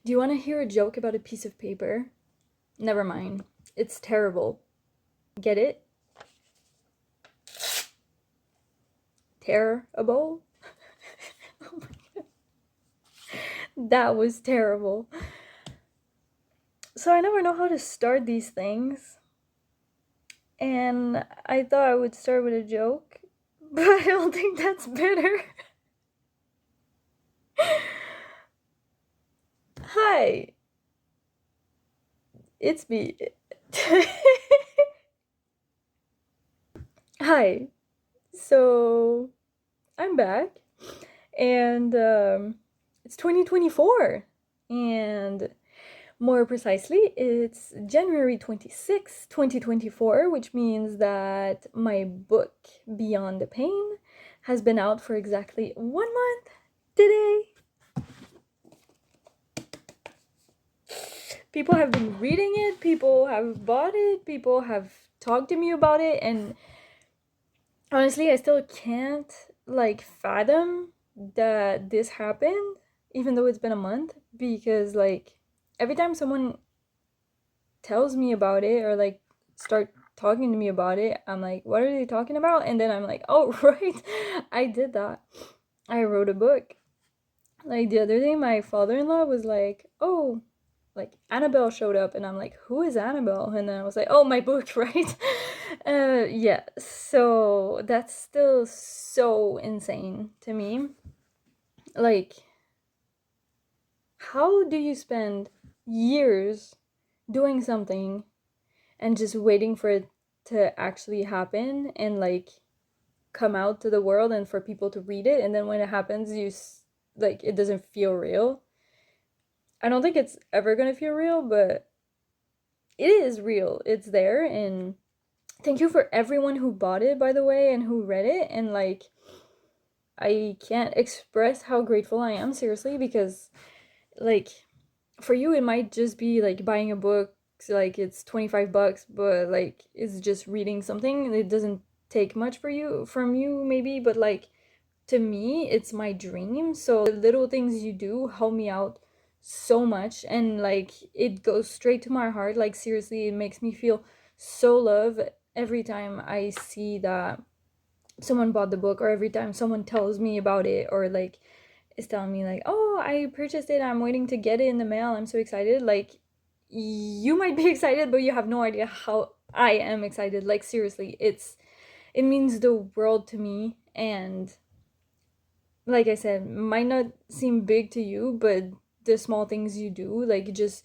Do you want to hear a joke about a piece of paper? Never mind. It's terrible. Get it? Terrible? Oh my god. That was terrible. So I never know how to start these things. And I thought I would start with a joke, but I don't think that's better. Hi, it's me. Hi. So I'm back, and it's 2024, and more precisely, it's January 26th, 2024, which means that my book, Beyond the Pain, has been out for exactly 1 month today. People have been reading it, people have bought it, people have talked to me about it, and honestly, I still can't fathom that this happened, even though it's been a month, because every time someone tells me about it or start talking to me about it, I'm like, what are they talking about? And then I'm like, oh, right, I did that. I wrote a book. Like the other day, my father-in-law was like, oh, Annabelle showed up, and I'm like, who is Annabelle? And then I was like, oh, my book, right? Yeah, so that's still so insane to me. Like, how do you spend years doing something and just waiting for it to actually happen and come out to the world and for people to read it, and then when it happens, it doesn't feel real? I don't think it's ever gonna feel real, but it is real. It's there, and thank you for everyone who bought it, by the way, and who read it. And I can't express how grateful I am, seriously, because like for you it might just be buying a book, it's 25 bucks, but it's just reading something. It doesn't take much from you maybe, but to me it's my dream. So the little things you do help me out so much, and it goes straight to my heart. Seriously, it makes me feel so loved every time I see that someone bought the book, or every time someone tells me about it, or is telling me oh, I purchased it, I'm waiting to get it in the mail, I'm so excited. You might be excited, but you have no idea how I am excited. Seriously, it means the world to me. And like I said, might not seem big to you, but the small things you do, just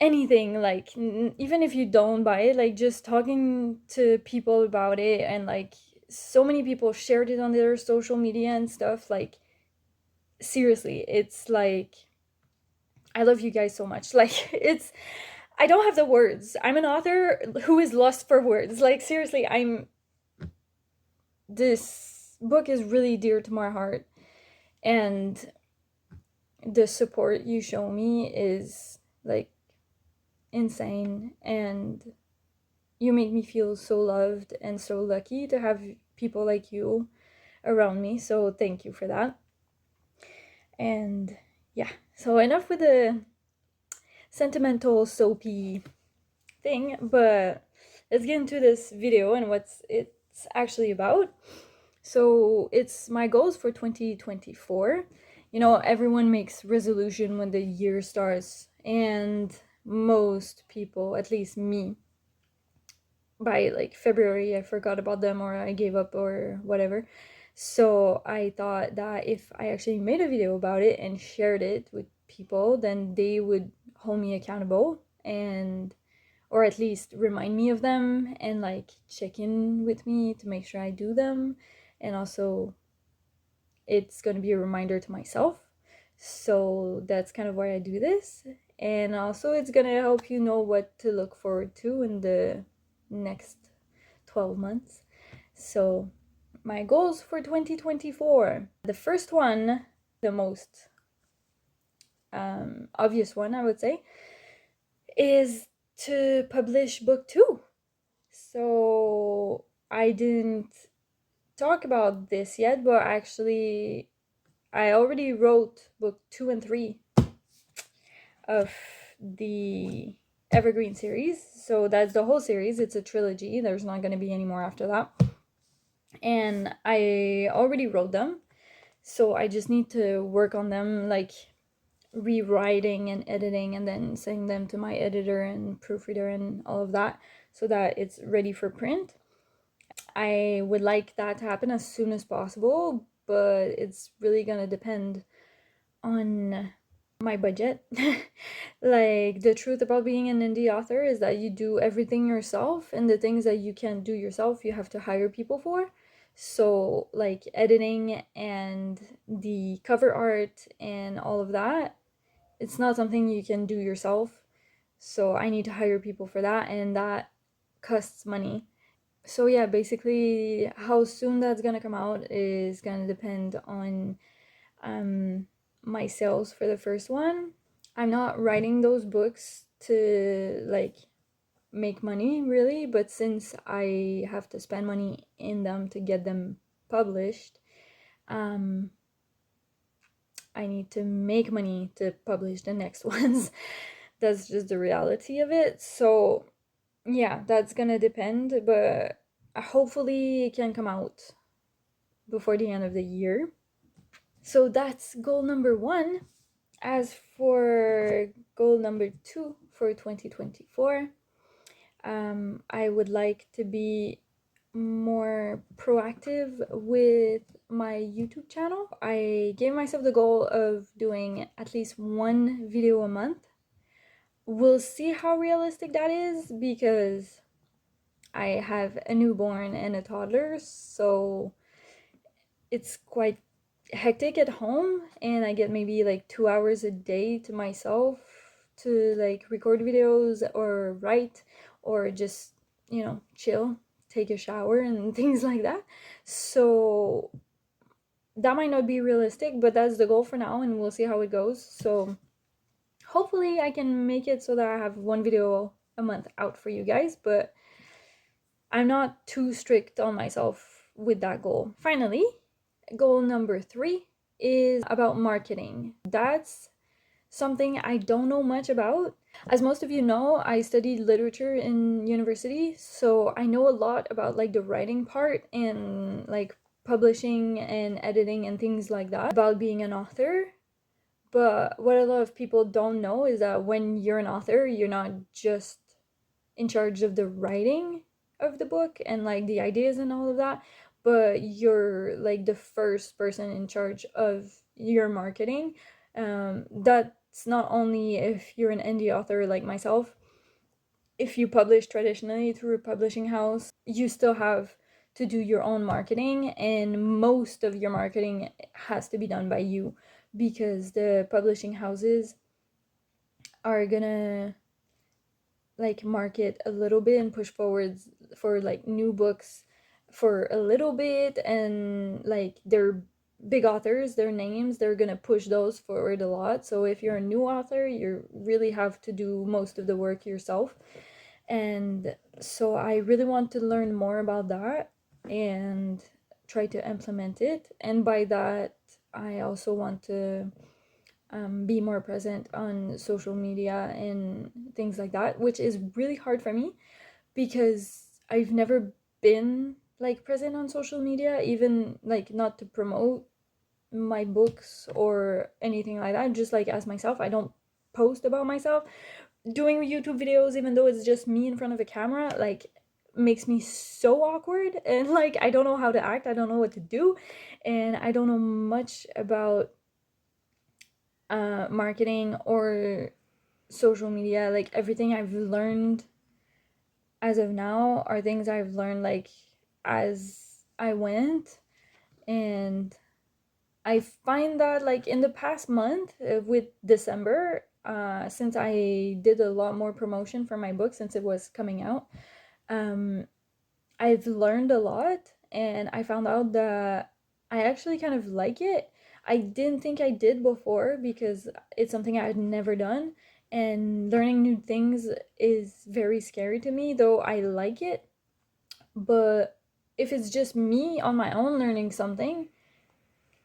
anything, even if you don't buy it, just talking to people about it, and so many people shared it on their social media and stuff. Seriously, it's I love you guys so much. It's, I don't have the words. I'm an author who is lost for words. Seriously, this book is really dear to my heart, and the support you show me is insane, and you make me feel so loved and so lucky to have people like you around me. So thank you for that. And yeah, so enough with the sentimental soapy thing, but let's get into this video and what's it's actually about. So it's my goals for 2024. You know, everyone makes resolution when the year starts, and most people, at least me, by February I forgot about them, or I gave up, or whatever. So I thought that if I actually made a video about it and shared it with people, then they would hold me accountable, and or at least remind me of them, and check in with me to make sure I do them. And also it's going to be a reminder to myself. So that's kind of why I do this. And also it's going to help you know what to look forward to in the next 12 months. So my goals for 2024. The first one, the most obvious one, I would say, is to publish book 2. So I didn't talk about this yet, but actually I already wrote book 2 and 3. of the Evergreen series. So that's the whole series. It's a trilogy. There's not going to be any more after that. And I already wrote them. So I just need to work on them, like rewriting and editing, and then sending them to my editor and proofreader and all of that, so that it's ready for print. I would like that to happen as soon as possible, but it's really gonna depend on my budget. Like, the truth about being an indie author is that you do everything yourself, and the things that you can't do yourself, you have to hire people for. So, like, editing and the cover art and all of that, it's not something you can do yourself. So, I need to hire people for that, and that costs money. So, yeah, basically, how soon that's gonna come out is gonna depend on um, my sales for the first one. I'm not writing those books to like make money really, but since I have to spend money in them to get them published, um, I need to make money to publish the next ones. That's just the reality of it. So, yeah, that's gonna depend, but hopefully it can come out before the end of the year. So that's goal number one. As for goal number two for 2024, I would like to be more proactive with my YouTube channel. I gave myself the goal of doing at least one video a month. We'll see how realistic that is because I have a newborn and a toddler, so it's quite hectic at home, and I get maybe like 2 hours a day to myself to like record videos or write or just, chill, take a shower and things like that. So that might not be realistic, but that's the goal for now, and we'll see how it goes. So hopefully I can make it so that I have one video a month out for you guys, but I'm not too strict on myself with that goal. Finally, goal number three is about marketing. That's something I don't know much about. As most of you know, I studied literature in university, so I know a lot about like the writing part and like publishing and editing and things like that about being an author. But what a lot of people don't know is that when you're an author, you're not just in charge of the writing of the book and like the ideas and all of that, but you're like the first person in charge of your marketing. That's not only if you're an indie author like myself. If you publish traditionally through a publishing house, you still have to do your own marketing, and most of your marketing has to be done by you because the publishing houses are gonna like market a little bit and push forwards for like new books for a little bit, and like they're big authors, their names, they're gonna push those forward a lot. So if you're a new author, you really have to do most of the work yourself. And so I really want to learn more about that and try to implement it. And by that, I also want to be more present on social media and things like that, which is really hard for me because I've never been like present on social media, even like not to promote my books or anything like that, just like as myself. I don't post about myself. Doing YouTube videos, even though it's just me in front of a camera, like makes me so awkward, and like I don't know how to act, I don't know what to do, and I don't know much about marketing or social media. Like everything I've learned as of now are things I've learned like as I went. And I find that like in the past month, with December, since I did a lot more promotion for my book since it was coming out, um, I've learned a lot, and I found out that I actually kind of like it. I didn't think I did before because it's something I had never done, and learning new things is very scary to me, though I like it. But if it's just me on my own learning something,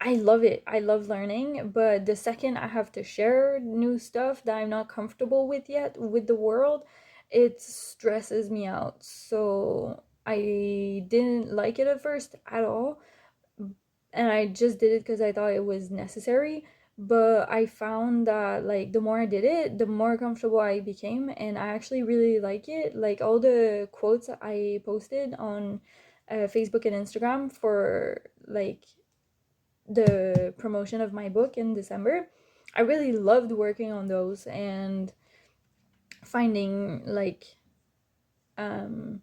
I love it. I love learning, but the second I have to share new stuff that I'm not comfortable with yet with the world, it stresses me out. So I didn't like it at first at all, and I just did it because I thought it was necessary. But I found that like the more I did it, the more comfortable I became, and I actually really like it. Like all the quotes I posted on Facebook and Instagram for like the promotion of my book in December, I really loved working on those and finding like um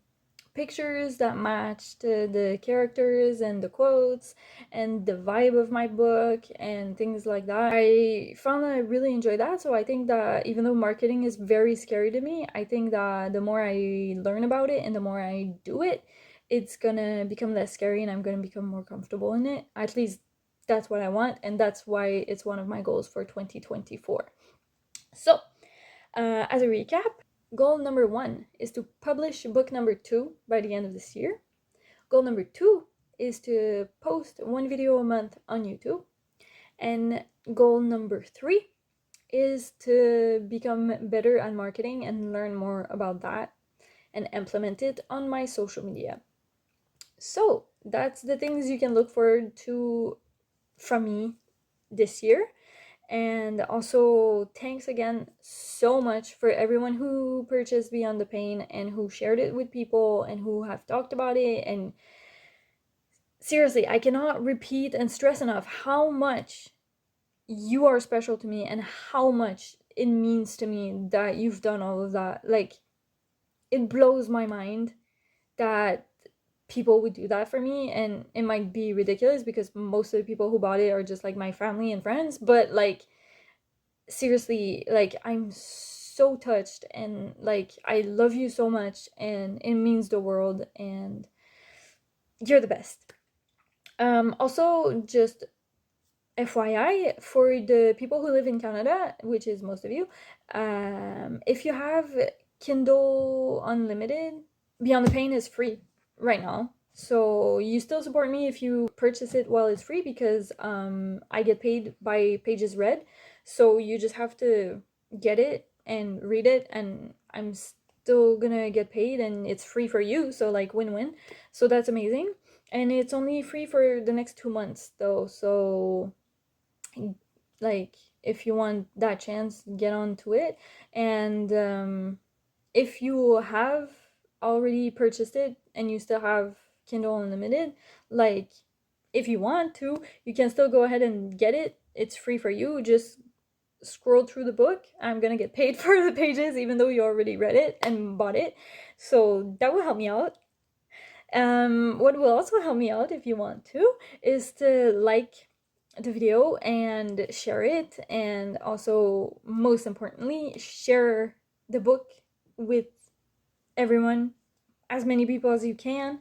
pictures that matched the characters and the quotes and the vibe of my book and things like that. I found that I really enjoy that. So I think that even though marketing is very scary to me, I think that the more I learn about it and the more I do it, it's gonna become less scary and I'm gonna become more comfortable in it. At least that's what I want, and that's why it's one of my goals for 2024. So, as a recap, goal number 1 is to publish book number 2 by the end of this year. Goal number 2 is to post 1 video a month on YouTube. And goal number 3 is to become better at marketing and learn more about that and implement it on my social media. So, that's the things you can look forward to from me this year. And also, thanks again so much for everyone who purchased Beyond the Pain and who shared it with people and who have talked about it. And seriously, I cannot repeat and stress enough how much you are special to me and how much it means to me that you've done all of that. Like, it blows my mind that people would do that for me, and it might be ridiculous because most of the people who bought it are just like my family and friends, but like seriously, like I'm so touched and like I love you so much and it means the world and you're the best. Also, just FYI, for the people who live in Canada, which is most of you, if you have Kindle Unlimited, Beyond the Pain is free right now. So you still support me if you purchase it while it's free because I get paid by pages read. So you just have to get it and read it, and I'm still gonna get paid, and it's free for you. So like win-win. So that's amazing, and it's only free for the next 2 months though. So like if you want that chance, get on to it. And if you have already purchased it and you still have Kindle Unlimited, like if you want to, you can still go ahead and get it. It's free for you. Just scroll through the book. I'm gonna get paid for the pages even though you already read it and bought it. So that will help me out. What will also help me out if you want to is to like the video and share it, and also most importantly share the book with everyone, as many people as you can.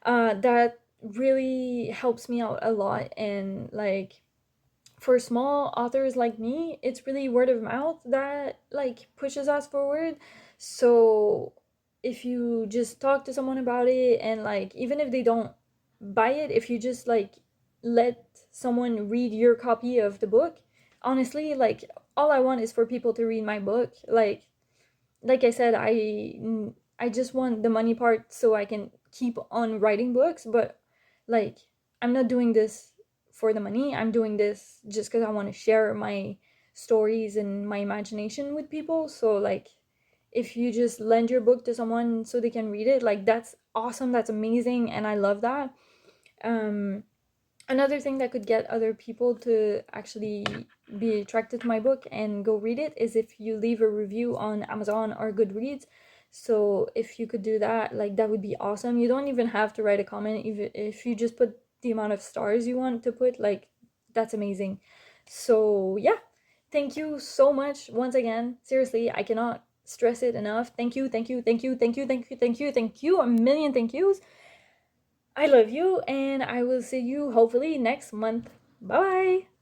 That really helps me out a lot, and like for small authors like me, it's really word of mouth that like pushes us forward. So if you just talk to someone about it, and like even if they don't buy it, if you just like let someone read your copy of the book, honestly, like all I want is for people to read my book. Like I said, I just want the money part so I can keep on writing books, but like I'm not doing this for the money. I'm doing this just because I want to share my stories and my imagination with people. So like if you just lend your book to someone so they can read it, like that's awesome, that's amazing, and I love that. um Another thing that could get other people to actually be attracted to my book and go read it is if you leave a review on Amazon or Goodreads. So if you could do that, like that would be awesome. You don't even have to write a comment. Even if you just put the amount of stars you want to put, like that's amazing. So yeah, thank you so much once again. Seriously, I cannot stress it enough. Thank you, thank you, thank you, thank you, thank you, thank you, thank you. A million thank yous. I love you, and I will see you hopefully next month. Bye bye.